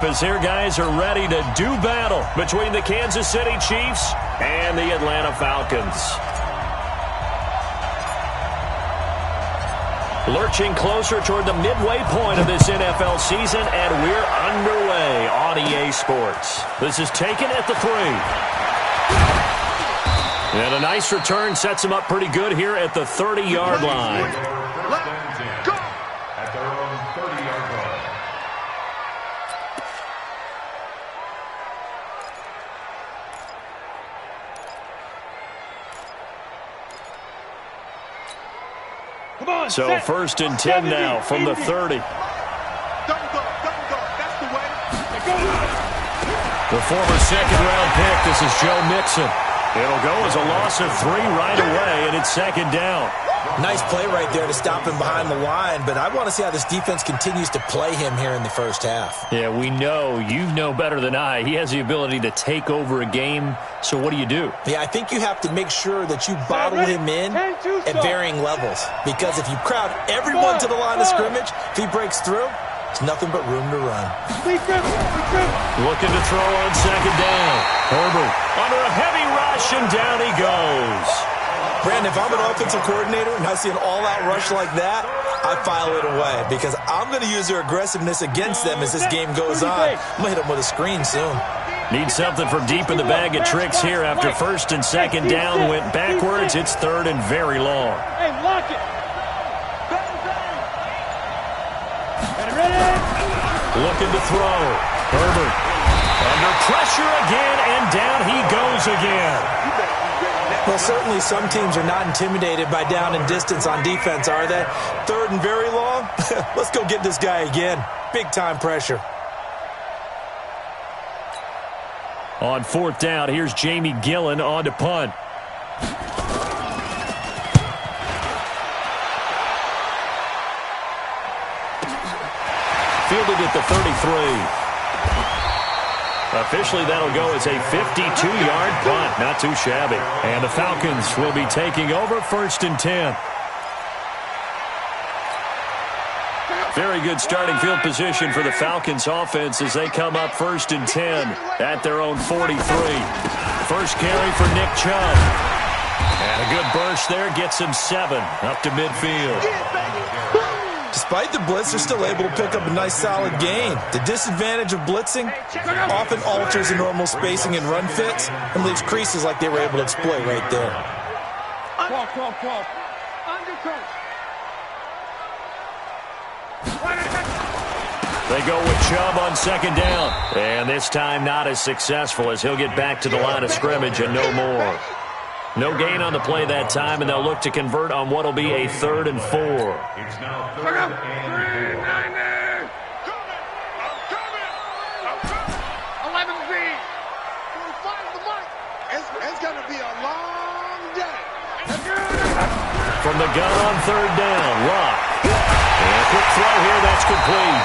As here guys are ready to do battle between the Kansas City Chiefs and the Atlanta Falcons. Lurching closer toward the midway point of this NFL season, and we're underway on EA Sports. This is taken at the 3. And a nice return sets him up pretty good here at the 30-yard line. Let's go! At their own 30-yard line. So first and 10 now from the 30. Double go. That's the way. The former second-round pick, this is Joe Mixon. It'll go as a loss of 3 right away, and it's second down. Nice play right there to stop him behind the line, but I want to see how this defense continues to play him here in the first half. Yeah, we know. You know better than I. He has the ability to take over a game, so what do you do? Yeah, I think you have to make sure that you bottle him in at varying levels, because if you crowd everyone to the line of scrimmage, if he breaks through, it's nothing but room to run. Looking to throw on second down. Herbert under a heavy rush, and down he goes. Brandon, if I'm an offensive coordinator and I see an all-out rush like that, I file it away because I'm going to use their aggressiveness against them as this game goes on. I'm going to hit them with a screen soon. Need something from deep in the bag of tricks here after first and second down went backwards. It's third and very long. Hey, lock it. Looking to throw. Herbert under pressure again, and down he goes again. Well, certainly some teams are not intimidated by down and distance on defense, are they? Third and very long? Let's go get this guy again. Big-time pressure. On fourth down, here's Jamie Gillen on to punt. Fielded at the 33. Officially, that'll go as a 52-yard punt. Not too shabby. And the Falcons will be taking over first and 10. Very good starting field position for the Falcons offense as they come up first and 10 at their own 43. First carry for Nick Chubb. And a good burst there gets him 7 up to midfield. Despite the blitz, they're still able to pick up a nice solid gain. The disadvantage of blitzing often alters the normal spacing and run fits and leaves creases like they were able to exploit right there. They go with Chubb on second down. And this time not as successful as he'll get back to the line of scrimmage and no more. No gain on the play that time, and they'll look to convert on what will be a 3rd and 4. It's now 3rd and 4. 11Z. Find the mark. It's going to be a long day. From the gun on 3rd down, Lock. And a quick throw here, that's complete.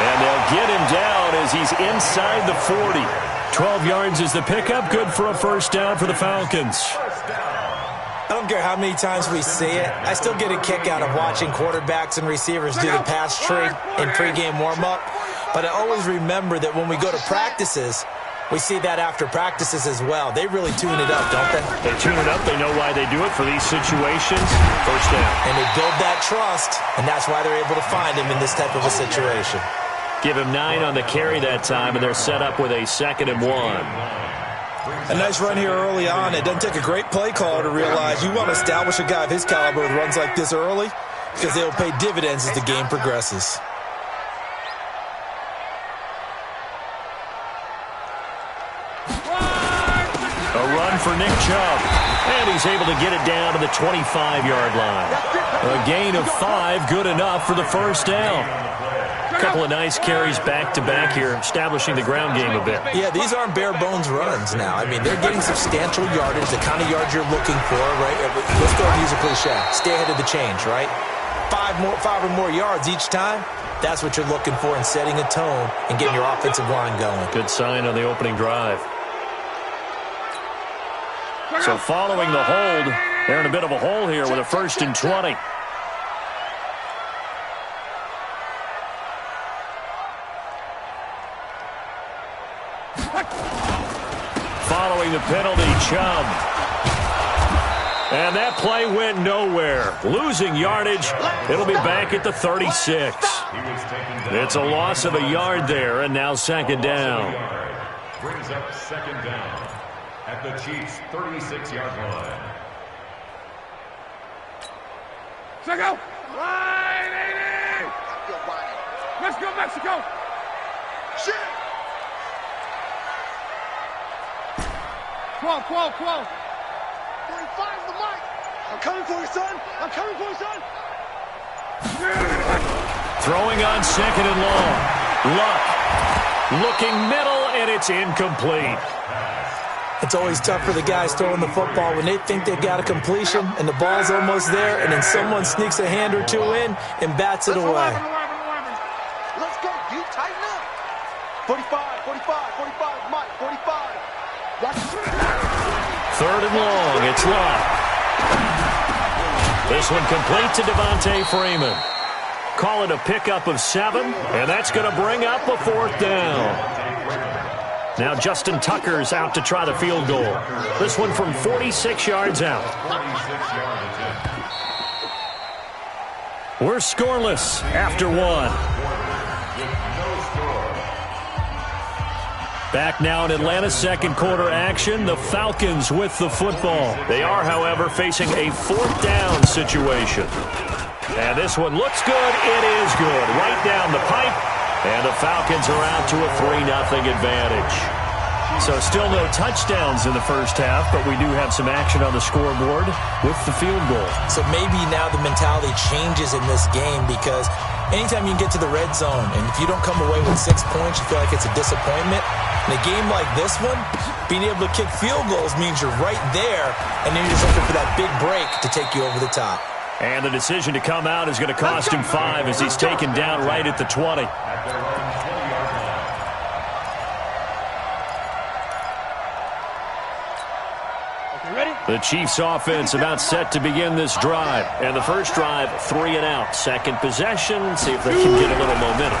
And they'll get him down as he's inside the 40. 12 yards is the pickup, good for a first down for the Falcons. I don't care how many times we see it. I still get a kick out of watching quarterbacks and receivers do the pass tree in pregame warm-up. But I always remember that when we go to practices, we see that after practices as well. They really tune it up, don't they? They tune it up. They know why they do it for these situations. First down. And they build that trust, and that's why they're able to find him in this type of a situation. Give him 9 on the carry that time, and they're set up with a 2nd and 1. A nice run here early on. It doesn't take a great play caller to realize you want to establish a guy of his caliber with runs like this early because they will pay dividends as the game progresses. A run for Nick Chubb, and he's able to get it down to the 25-yard line. A gain of 5, good enough for the first down. A couple of nice carries back-to-back here, establishing the ground game a bit. Yeah, these aren't bare-bones runs now. I mean, they're getting substantial yardage, the kind of yards you're looking for, right? Let's go and use a cliche. Stay ahead of the change, right? 5 or more yards each time, that's what you're looking for in setting a tone and getting your offensive line going. Good sign on the opening drive. So following the hold, they're in a bit of a hole here with a 1st and 20. Following the penalty, Chubb. And that play went nowhere. Losing yardage. It'll be back at the 36. It's a loss of a yard there, and now second down. Brings up second down at the Chiefs' 36-yard line. Let's go! Line 80! Let's go, Mexico! Shit! 12. 45 the mic! I'm coming for you, son! I'm coming for you, son! Throwing on second and long. Luck. Looking middle, and it's incomplete. It's always tough for the guys throwing the football when they think they've got a completion and the ball's almost there, and then someone sneaks a hand or two in and bats it away. Let's go, you tighten up. 45, Mike, 45. Third and long, it's Luck. This one complete to Devontae Freeman. Call it a pickup of 7, and that's going to bring up a fourth down. Now Justin Tucker's out to try the field goal. This one from 46 yards out. We're scoreless after 1. Back now in Atlanta's second quarter action, the Falcons with the football. They are, however, facing a fourth down situation. And this one looks good. It is good. Right down the pipe. And the Falcons are out to a 3-0 advantage. So still no touchdowns in the first half, but we do have some action on the scoreboard with the field goal. So maybe now the mentality changes in this game, because anytime you can get to the red zone, and if you don't come away with 6 points, you feel like it's a disappointment. In a game like this one, being able to kick field goals means you're right there, and then you're just looking for that big break to take you over the top. And the decision to come out is going to cost him 5 as he's taken down right at the 20. The Chiefs offense about set to begin this drive. And the first drive, 3 and out. Second possession, see if they can get a little momentum.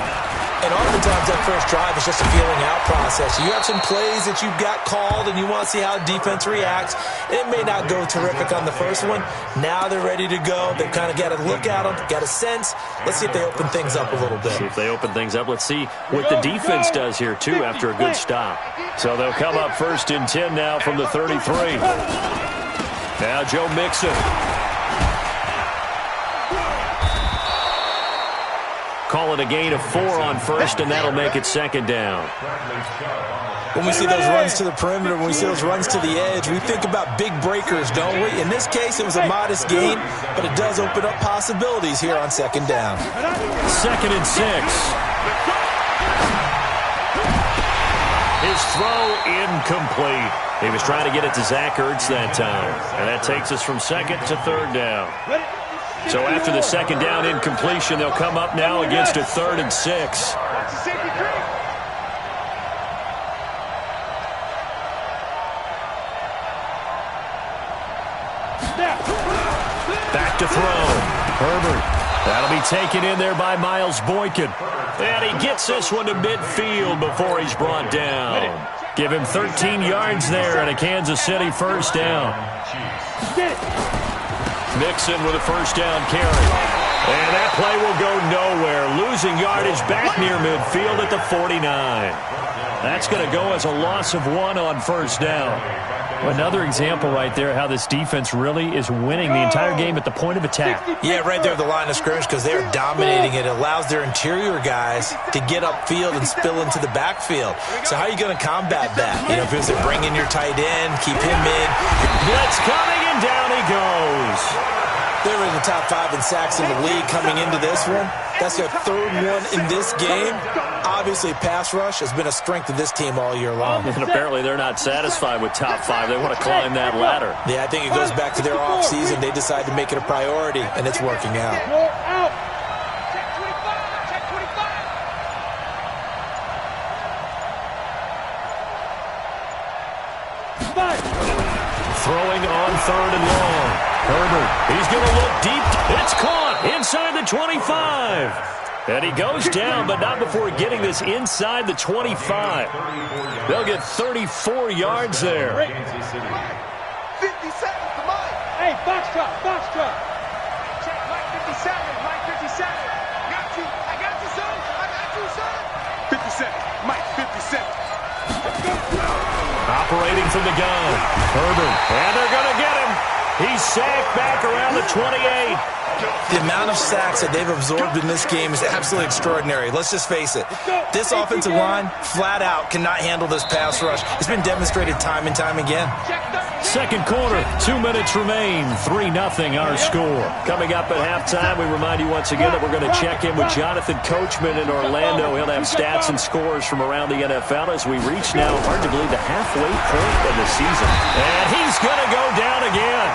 And oftentimes that first drive is just a feeling out process. You have some plays that you've got called and you want to see how defense reacts. It may not go terrific on the first one. Now they're ready to go. They've kind of got to look at them, got a sense. Let's see if they open things up a little bit. See if they open things up. Let's see what the defense does here, too, after a good stop. So they'll come up 1st and 10 now from the 33. Now Joe Mixon. Call it a gain of 4 on first, and that'll make it second down. When we see those runs to the perimeter, when we see those runs to the edge, we think about big breakers, don't we? In this case, it was a modest gain, but it does open up possibilities here on second down. 2nd and 6. His throw incomplete. He was trying to get it to Zach Ertz that time, and that takes us from 2nd to 3rd down. So after the second down incompletion, they'll come up now against a 3rd and 6. Back to throw. Herbert. That'll be taken in there by Miles Boykin. And he gets this one to midfield before he's brought down. Give him 13 yards there and a Kansas City first down. Mixon with a first down carry. And that play will go nowhere. Losing yardage back near midfield at the 49. That's going to go as a loss of 1 on first down. Another example right there how this defense really is winning the entire game at the point of attack. Yeah, right there at the line of scrimmage, because they're dominating it. It allows their interior guys to get upfield and spill into the backfield. So how are you going to combat that? You know, if it's bring in your tight end, keep him in. Blitz coming, and down he goes. They're in the top 5 in sacks in the league coming into this one. That's their 3rd one in this game. Obviously, pass rush has been a strength of this team all year long. And apparently they're not satisfied with top 5. They want to climb that ladder. Yeah, I think it goes back to their offseason. They decided to make it a priority, and it's working out. Throwing on 3rd and long. Herbert, he's going to look deep. It's caught inside the 25. And he goes down, but not before getting this inside the 25. They'll get 34 yards there. 50 seconds to Mike. Hey, box truck. Check Mike 57, Mike 57. I got you, son. 50 seconds, Mike 50 seconds. Operating from the gun. Herbert, and they're going to get him. He's sacked back around the 28. The amount of sacks that they've absorbed in this game is absolutely extraordinary. Let's just face it. This offensive line, flat out, cannot handle this pass rush. It's been demonstrated time and time again. Second quarter, 2 minutes remain. 3-0 our score. Coming up at halftime, we remind you once again that we're going to check in with Jonathan Coachman in Orlando. He'll have stats and scores from around the NFL as we reach now, hard to believe, the halfway point of the season. And he's going to go down again.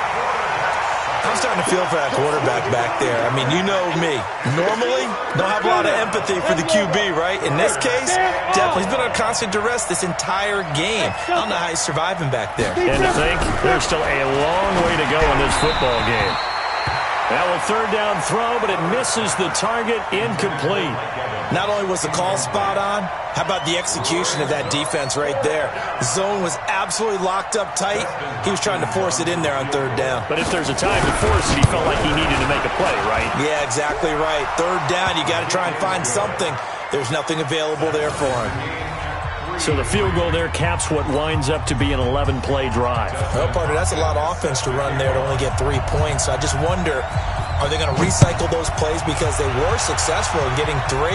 I'm starting to feel for that quarterback back there. I mean, you know me. Normally, don't have a lot of empathy for the QB, right? In this case, definitely. He's been on constant duress this entire game. I don't know how he's surviving back there. And to think, there's still a long way to go in this football game. Now a third down throw, but it misses the target, incomplete. Not only was the call spot on, how about the execution of that defense right there? The zone was absolutely locked up tight. He was trying to force it in there on third down. But if there's a time to force it, he felt like he needed to make a play, right? Yeah, exactly right. Third down, you got to try and find something. There's nothing available there for him. So the field goal there caps what winds up to be an 11-play drive. Well, partner, that's a lot of offense to run there to only get 3 points. I just wonder, are they going to recycle those plays because they were successful in getting 3?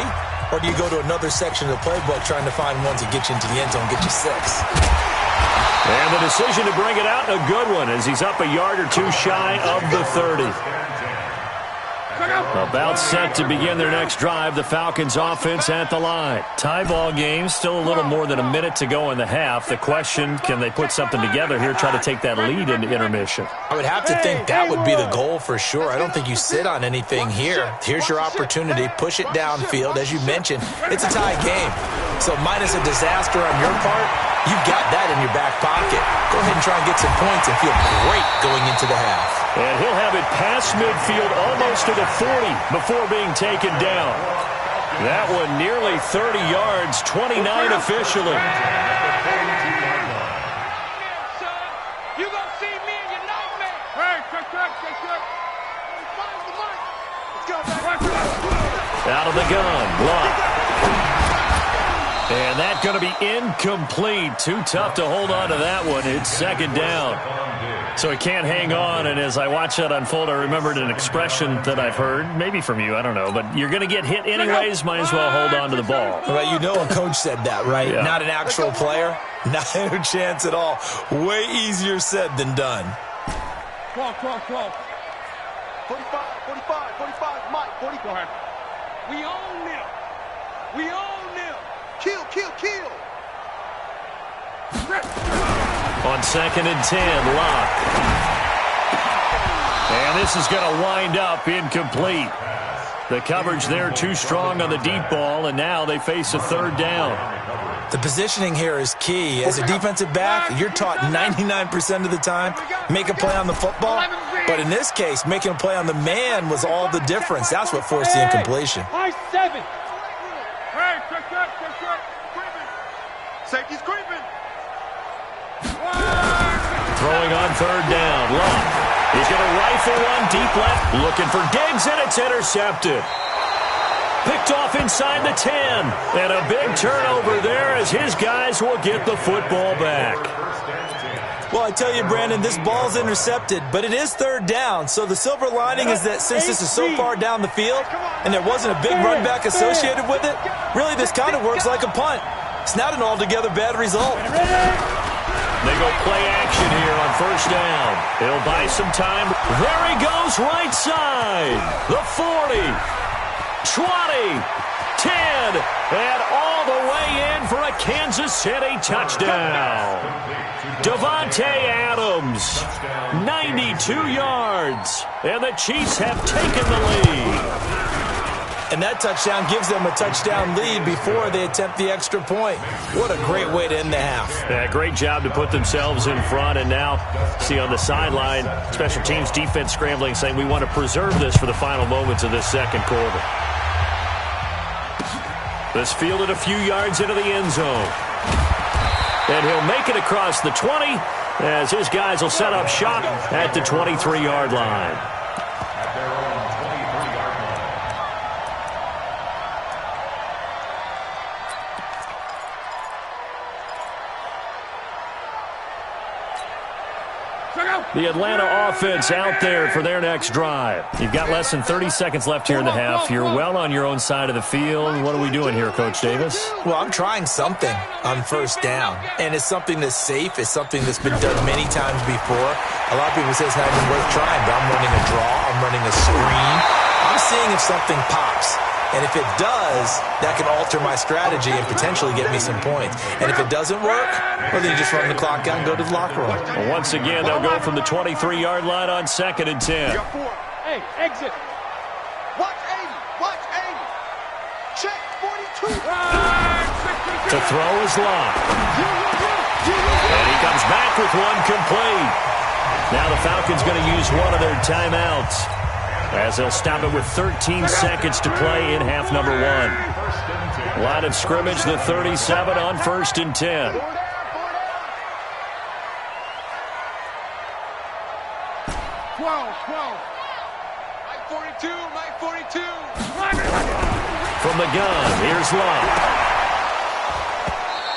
Or do you go to another section of the playbook trying to find ones that get you into the end zone, get you 6? And the decision to bring it out, a good one, as he's up a yard or two shy of the 30. About set to begin their next drive, the Falcons offense at the line. Tie ball game, still a little more than a minute to go in the half. The question, can they put something together here, try to take that lead into intermission? I would have to think that would be the goal for sure. I don't think you sit on anything here. Here's your opportunity. Push it downfield. As you mentioned, it's a tie game. So minus a disaster on your part, you've got that in your back pocket. Go ahead and try and get some points and feel great going into the half. And he'll have it past midfield almost to the 40 before being taken down. That one nearly 30 yards, 29 officially. You gonna see me in your nightmare. Hey, check. Out of the gun, block. And that's going to be incomplete. Too tough to hold on to that one. It's second down. So he can't hang on, and as I watch that unfold, I remembered an expression that I've heard, maybe from you, I don't know, but you're going to get hit anyways, might as well hold on to the ball. Well, you know a coach said that, right? Yeah. Not an actual player. Not a chance at all. Way easier said than done. 12. 45, Mike, 40. Go ahead. We own them. Kill. On 2nd and 10, Locke. And this is going to wind up incomplete. The coverage there too strong on the deep ball, and now they face a third down. The positioning here is key. As a defensive back, you're taught 99% of the time, make a play on the football. But in this case, making a play on the man was all the difference. That's what forced the incompletion. High 7. Hey, check. Safety's creeping. Throwing on third down, Locke. He's going to rifle one deep left, looking for Diggs, and it's intercepted. Picked off inside the 10, and a big turnover there as his guys will get the football back. Well, I tell you, Brandon, this ball's intercepted, but it is third down. So the silver lining is that since this is so far down the field and there wasn't a big run back associated with it, really this kind of works like a punt. It's not an altogether bad result. They go play action here on first down. He'll buy some time. There he goes, right side. The 40, 20, 10, and all the way in for a Kansas City touchdown. Davante Adams, 92 yards, and the Chiefs have taken the lead. And that touchdown gives them a touchdown lead before they attempt the extra point. What a great way to end the half. Yeah, great job to put themselves in front. And now, see on the sideline, special teams defense scrambling, saying we want to preserve this for the final moments of this second quarter. This fielded a few yards into the end zone. And he'll make it across the 20 as his guys will set up shop at the 23-yard line. At their own 23-yard line. The Atlanta offense out there for their next drive. You've got less than 30 seconds left here in the half. You're well on your own side of the field. What are we doing here, Coach Davis? Well, I'm trying something on first down, and it's something that's safe. It's something that's been done many times before. A lot of people say it's not even worth trying, but I'm running a draw. I'm running a screen. I'm seeing if something pops. And if it does, that can alter my strategy and potentially get me some points. And if it doesn't work, well, then you just run the clock out and go to the locker room. Well, once again, they'll go from the 23-yard line on 2nd and 10. Hey, exit. Watch 80. Watch 80. Check 42. To throw is Locke. And he comes back with one complete. Now the Falcons going to use one of their timeouts, as they'll stop it with 13 seconds to play in half number 1. Line of scrimmage, the 37 on 1st and 10. Mike 42, Mike 42. From the gun, here's Locke.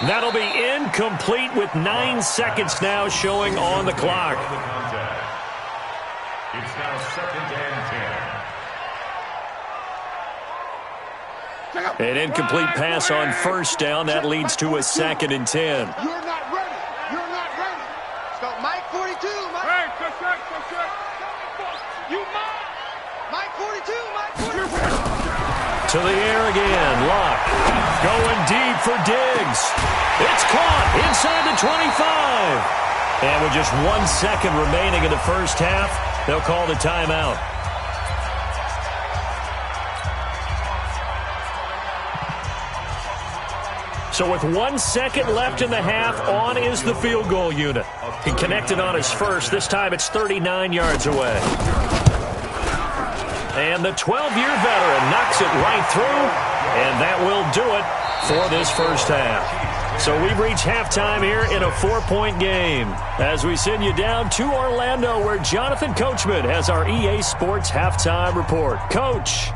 That'll be incomplete with 9 seconds now showing on the clock. It's now 2nd and 10. An incomplete pass on first down. That leads to a 2nd and 10. You're not ready. You're not ready. So Mike 42, Mike. Hey, check. You mine. Mike 42, Mike 42. To the air again. Locke going deep for Diggs. It's caught inside the 25. And with just 1 second remaining in the first half, they'll call the timeout. So with 1 second left in the half, on is the field goal unit. He connected on his first. This time it's 39 yards away. And the 12-year veteran knocks it right through, and that will do it for this first half. So we've reached halftime here in a 4-point game as we send you down to Orlando, where Jonathan Coachman has our EA Sports halftime report. Coach.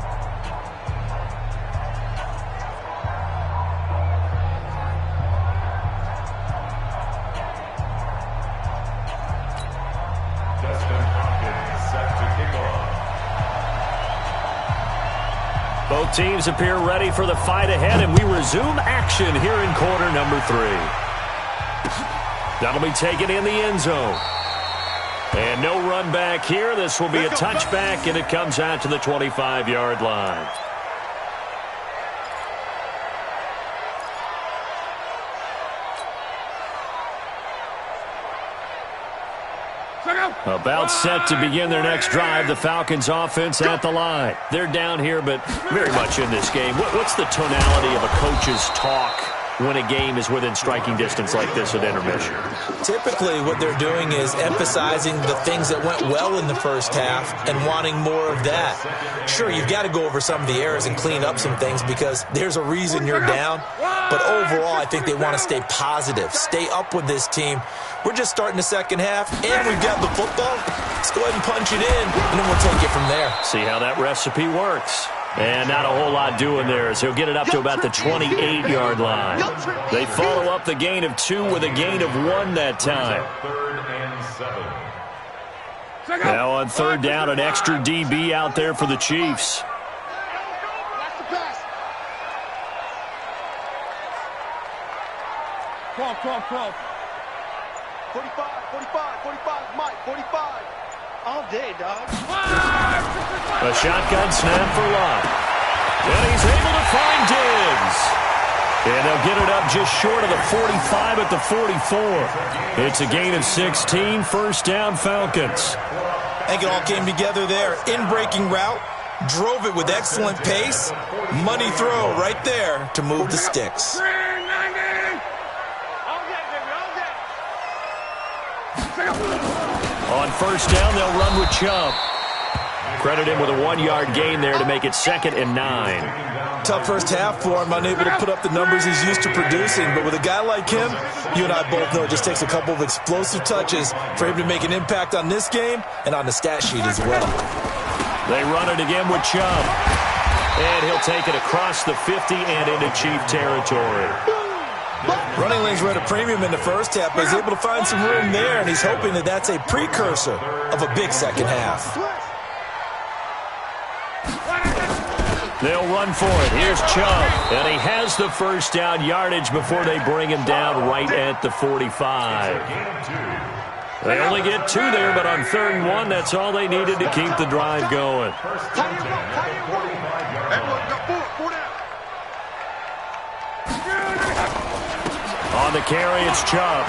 Both teams appear ready for the fight ahead, and we resume action here in quarter number 3. That'll be taken in the end zone. And no run back here. This will be a touchback, and it comes out to the 25-yard line. About set to begin their next drive, the Falcons offense at the line. They're down here, but very much in this game. What's the tonality of a coach's talk when a game is within striking distance like this at intermission? Typically, what they're doing is emphasizing the things that went well in the first half and wanting more of that. Sure, you've got to go over some of the errors and clean up some things because there's a reason you're down. But overall, I think they want to stay positive, stay up with this team. We're just starting the second half, and we've got the football. Let's go ahead and punch it in, and then we'll take it from there. See how that recipe works. And not a whole lot doing there as he'll get it up to about the 28-yard line. They follow up the gain of 2 with a gain of 1 that time. 3rd and 7. Now on 3rd down, an extra DB out there for the Chiefs. Come on. 45, Mike, 45. All day, dog. A shotgun snap for Locke. And he's able to find Diggs. And they'll get it up just short of the 45 at the 44. It's a gain of 16, first down Falcons. I think it all came together there. In-breaking route, drove it with excellent pace. Money throw right there to move the sticks. On first down, they'll run with Chubb. Credit him with a 1-yard gain there to make it 2nd and 9. Tough first half for him, unable to put up the numbers he's used to producing. But with a guy like him, you and I both know it just takes a couple of explosive touches for him to make an impact on this game and on the stat sheet as well. They run it again with Chubb. And he'll take it across the 50 and into Chief territory. Running lanes were at a premium in the first half, but he's able to find some room there, and he's hoping that that's a precursor of a big second half. They'll run for it. Here's Chubb, and he has the first down yardage before they bring him down right at the 45. They only get 2 there, but on 3rd and 1, that's all they needed to keep the drive going. On the carry, it's Chubb.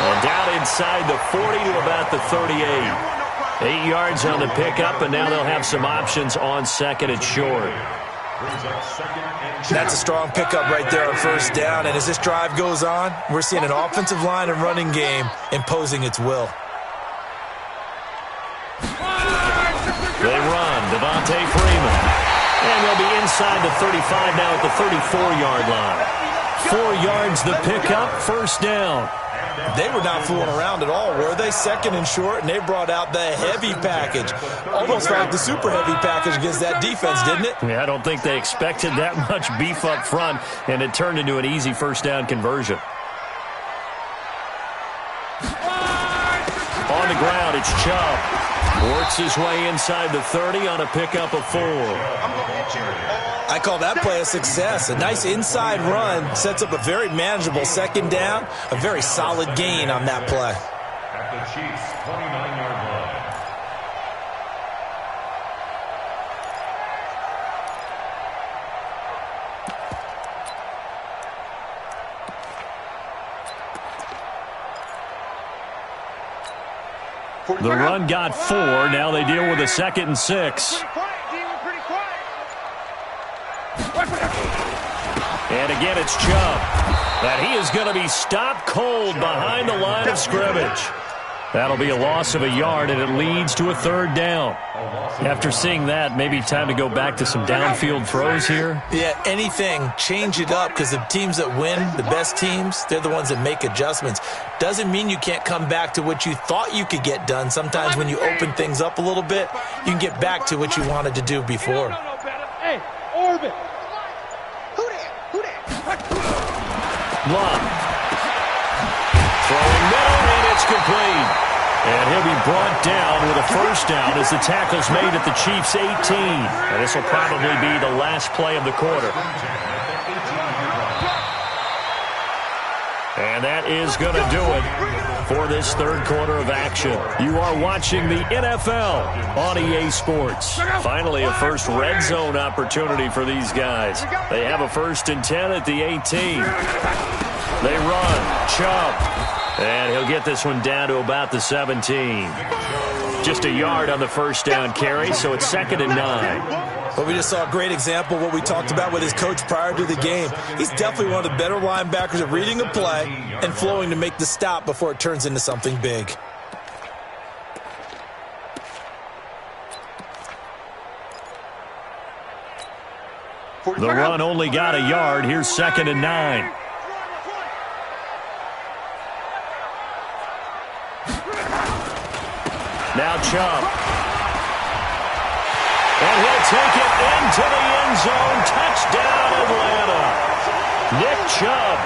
And down inside the 40 to about the 38. 8 yards on the pickup, and now they'll have some options on 2nd and short. That's a strong pickup right there on first down, and as this drive goes on, we're seeing an offensive line and running game imposing its will. They run, Devontae Freeman. And they'll be inside the 35 now at the 34-yard line. 4 yards the pickup, first down. They were not fooling around at all, were they? 2nd and short, and they brought out the heavy package. Almost like the super heavy package against that defense, didn't it? Yeah, I don't think they expected that much beef up front, and it turned into an easy first down conversion. On the ground, it's Chubb. Works his way inside the 30 on a pickup of 4. I call that play a success. A nice inside run sets up a very manageable 2nd down. A very solid gain on that play. At the Chiefs' 29-yard line. The run got 4. Now they deal with a 2nd and 6. And again, it's Chubb. And he is going to be stopped cold behind the line of scrimmage. That'll be a loss of a yard, and it leads to a 3rd down. After seeing that, maybe time to go back to some downfield throws here. Yeah, anything. Change it up, because the teams that win, the best teams, they're the ones that make adjustments. Doesn't mean you can't come back to what you thought you could get done. Sometimes when you open things up a little bit, you can get back to what you wanted to do before. Hey, Orbit. Blunt. Throwing middle, and it's complete. And he'll be brought down with a first down as the tackle's made at the Chiefs' 18. And this will probably be the last play of the quarter. And that is going to do it for this 3rd quarter of action. You are watching the NFL on EA Sports. Finally, a first red zone opportunity for these guys. They have a 1st and 10 at the 18. They run. Chubb. And he'll get this one down to about the 17. Just a yard on the first down carry, so it's 2nd and 9. But we just saw a great example of what we talked about with his coach prior to the game. He's definitely one of the better linebackers at reading a play and flowing to make the stop before it turns into something big. The run only got a yard. Here's 2nd and 9. Now Chubb. And he'll take it into the end zone. Touchdown, Atlanta. Nick Chubb,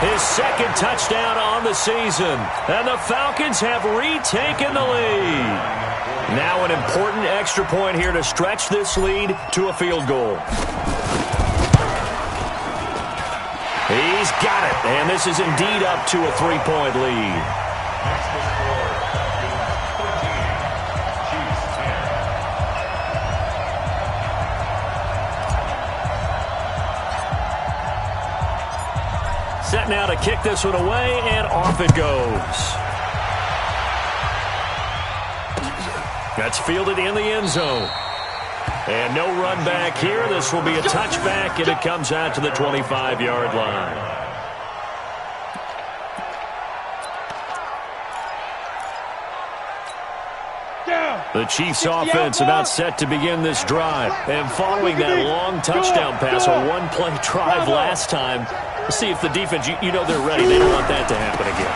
his 2nd touchdown on the season. And the Falcons have retaken the lead. Now an important extra point here to stretch this lead to a field goal. He's got it. And this is indeed up to a 3-point lead. Set now to kick this one away, and off it goes. That's fielded in the end zone. And no run back here. This will be a touchback, and it comes out to the 25-yard line. Down. The Chiefs offense about set to begin this drive. And following that long touchdown pass, a one-play drive last time, let's see if the defense, you know they're ready. They don't want that to happen again.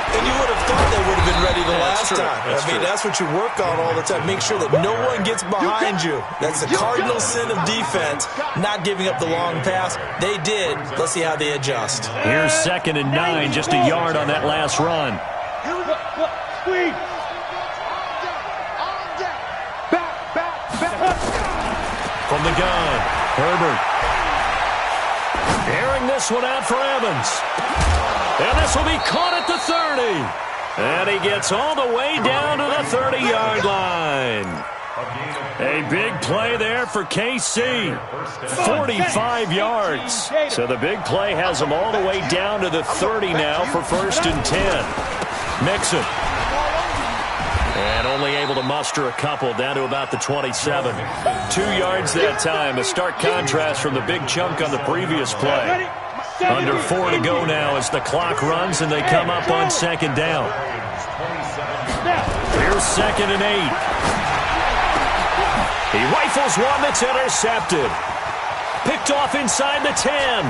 And you would have thought they would have been ready the last time. That's what you work on all the time. Make sure that no one gets behind you. That's the cardinal sin of defense, not giving up the long pass. They did. Let's see how they adjust. Here's 2nd and 9, just a yard on that last run. From the gun, Herbert. Airing this one out for Evans. And this will be caught at the 30. And he gets all the way down to the 30-yard line. A big play there for KC. 45 yards. So the big play has them all the way down to the 30 now for 1st and 10. Mixon. And only able to muster a couple down to about the 27. 2 yards that time. A stark contrast from the big chunk on the previous play. Under 4 to go now as the clock runs and they come up on 2nd down. Here's 2nd and 8. He rifles one that's intercepted. Picked off inside the 10.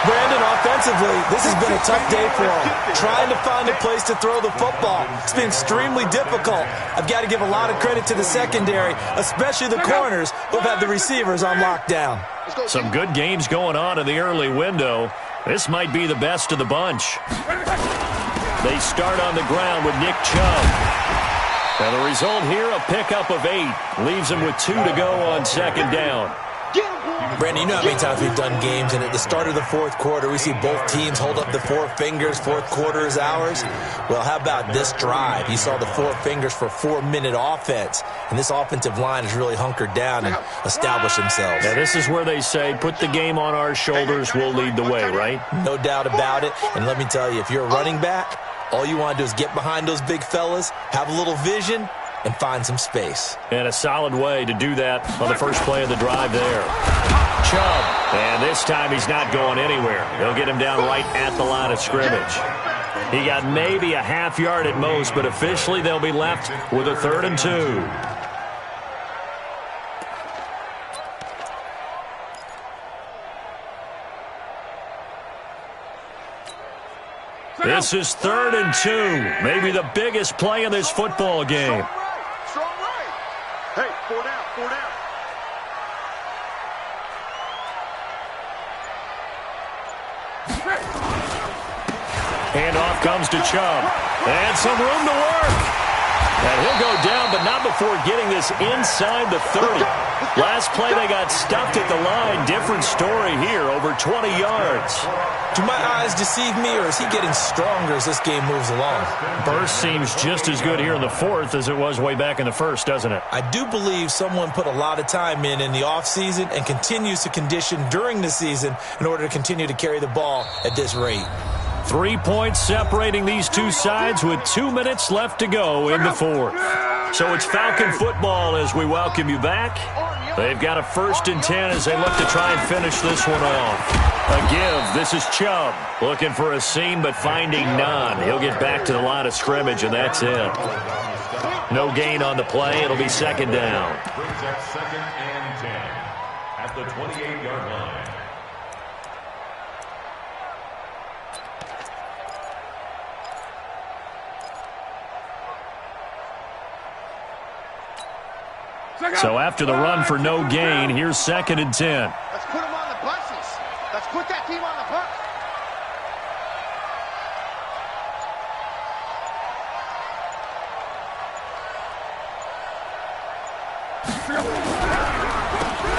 Brandon, offensively, this has been a tough day for him. Trying to find a place to throw the football. It's been extremely difficult. I've got to give a lot of credit to the secondary, especially the corners who have had the receivers on lockdown. Some good games going on in the early window. This might be the best of the bunch. They start on the ground with Nick Chubb. And the result here, a pickup of 8. Leaves them with 2 to go on 2nd down. Brandon, you know how many times we've done games, and at the start of the 4th quarter, we see both teams hold up the 4 fingers, 4th quarter is ours. Well, how about this drive? You saw the 4 fingers for 4-minute offense, and this offensive line has really hunkered down and established themselves. Now, this is where they say, put the game on our shoulders, we'll lead the way, right? No doubt about it, and let me tell you, if you're a running back, all you want to do is get behind those big fellas, have a little vision, and find some space. And a solid way to do that on the first play of the drive there. Chubb. And this time he's not going anywhere. They'll get him down right at the line of scrimmage. He got maybe a half yard at most, but officially they'll be left with a 3rd and 2. This is 3rd and 2. Maybe the biggest play in this football game. Strong right. Hey, 4 down, 4 down. Handoff comes to Chubb. And some room to work. And he'll go down, but not before getting this inside the 30. Last play, they got stuffed at the line. Different story here, over 20 yards. Do my eyes deceive me, or is he getting stronger as this game moves along? Burst seems just as good here in the 4th as it was way back in the 1st, doesn't it? I do believe someone put a lot of time in the offseason and continues to condition during the season in order to continue to carry the ball at this rate. 3 points separating these two sides with 2 minutes left to go in the 4th. So it's Falcon football as we welcome you back. They've got a 1st and 10 as they look to try and finish this one off. A give. This is Chubb looking for a seam but finding none. He'll get back to the line of scrimmage, and that's it. No gain on the play. It'll be 2nd down. Brings up 2nd and 10 at the 28-yard line. So after the run for no gain, here's 2nd and 10. Let's put them on the buses. Let's put that team on the bus.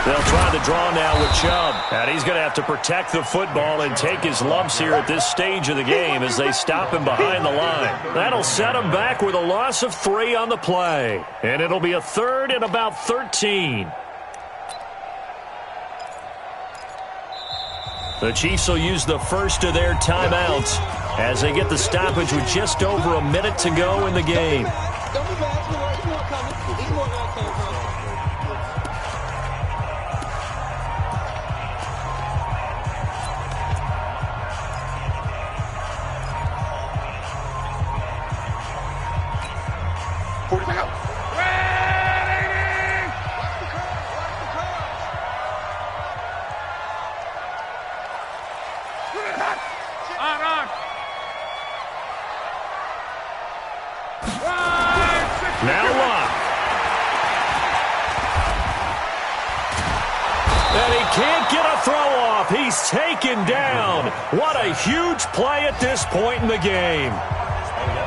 They'll try the draw now with Chubb. And he's going to have to protect the football and take his lumps here at this stage of the game as they stop him behind the line. That'll set him back with a loss of 3 on the play. And it'll be a 3rd and about 13. The Chiefs will use the first of their timeouts as they get the stoppage with just over a minute to go in the game. On. Now lock. And he can't get a throw off. He's taken down. What a huge play at this point in the game.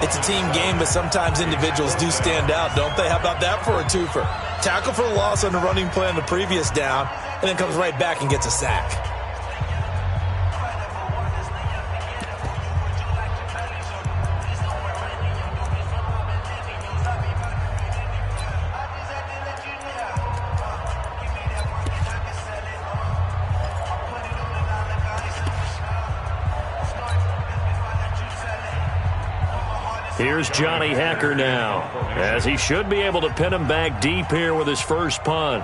It's a team game, but sometimes individuals do stand out, don't they? How about that for a twofer? Tackle for the loss on the running play on the previous down, and then comes right back and gets a sack. Here's Johnny Hacker now, as he should be able to pin him back deep here with his first punt.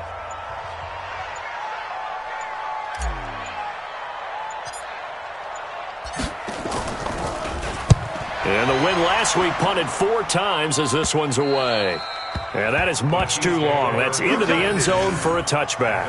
And the win last week punted 4 times as this one's away. And that is much too long. That's into the end zone for a touchback.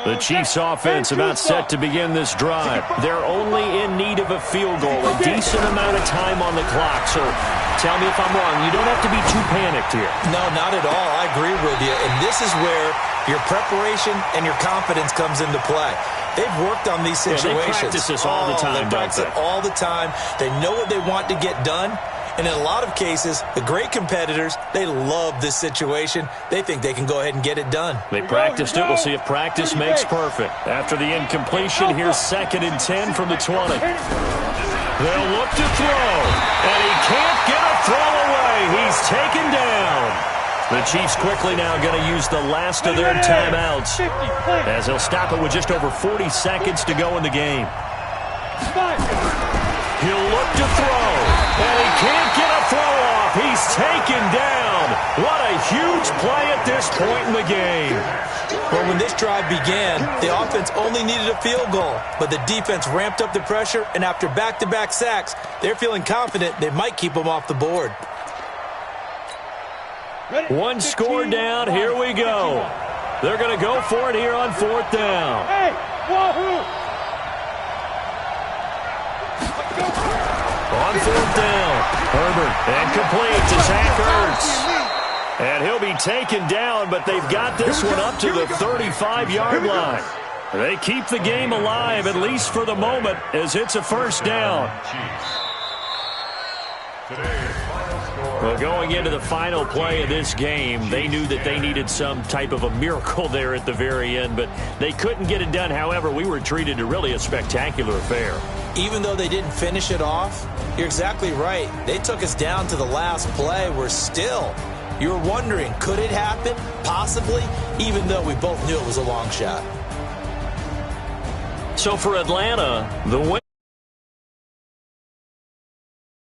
The Chiefs offense about set to begin this drive. They're only in need of a field goal, a decent amount of time on the clock. So tell me if I'm wrong. You don't have to be too panicked here. No, not at all. I agree with you. And this is where your preparation and your confidence comes into play. They've worked on these situations. Yeah, they practice this all the time, They practice it all the time. They know what they want to get done. And in a lot of cases, the great competitors, they love this situation. They think they can go ahead and get it done. They practiced it. We'll see if practice makes perfect. After the incompletion, here's 2nd and 10 from the 20. They'll look to throw. And he can't get a throw away. He's taken down. The Chiefs quickly now going to use the last of their timeouts, as they'll stop it with just over 40 seconds to go in the game. He'll look to throw, and he can't get a throw off. He's taken down. What a huge play at this point in the game. Well, when this drive began, the offense only needed a field goal, but the defense ramped up the pressure, and after back-to-back sacks, they're feeling confident they might keep them off the board. One score down. Here we go. They're going to go for it here on 4th down. Hey, wahoo! On 4th down, Herbert, incomplete to Zach Ertz. And he'll be taken down, but they've got this one up to the 35-yard line. They keep the game alive, at least for the moment, as it's a 1st down. Well, going into the final play of this game, they knew that they needed some type of a miracle there at the very end, but they couldn't get it done. However, we were treated to really a spectacular affair. Even though they didn't finish it off, you're exactly right. They took us down to the last play. We're still, you're wondering, could it happen? Possibly, even though we both knew it was a long shot. So for Atlanta, the win.